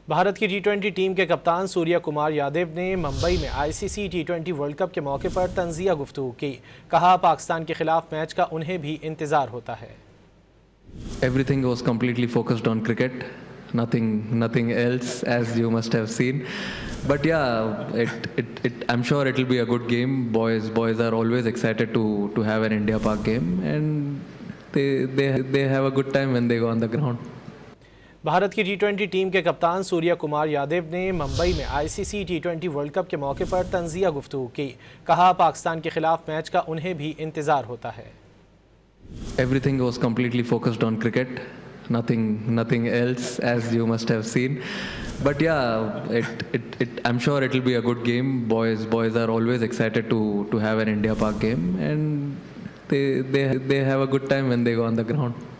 भारत की टी20 टीम के कप्तान सूर्या कुमार यादव ने मुंबई में आईसीसी टी20 वर्ल्ड कप के मौके पर तंजिया गुफ्तगू की। कहा, पाकिस्तान के खिलाफ मैच का उन्हें भी इंतजार होता है। Everything was completely focused on cricket, nothing else, as you must have seen. But yeah, I'm sure it'll be a good game. Boys are always excited to have an India Pak game, and they have a good time when they go on the ground. Bharat की टी20 team के कप्तान सूर्या कुमार यादव ने मुंबई में ICC टी20 world cup के मौके पर तंजिया गुफ्तगू की। कहा, पाकिस्तान के खिलाफ मैच का उन्हें भी इंतजार होता है। Everything was completely focused on cricket, nothing else, as you must have seen. But yeah, I'm sure it'll be a good game. Boys are always excited to have an India Pak game, and they have a good time when they go on the ground.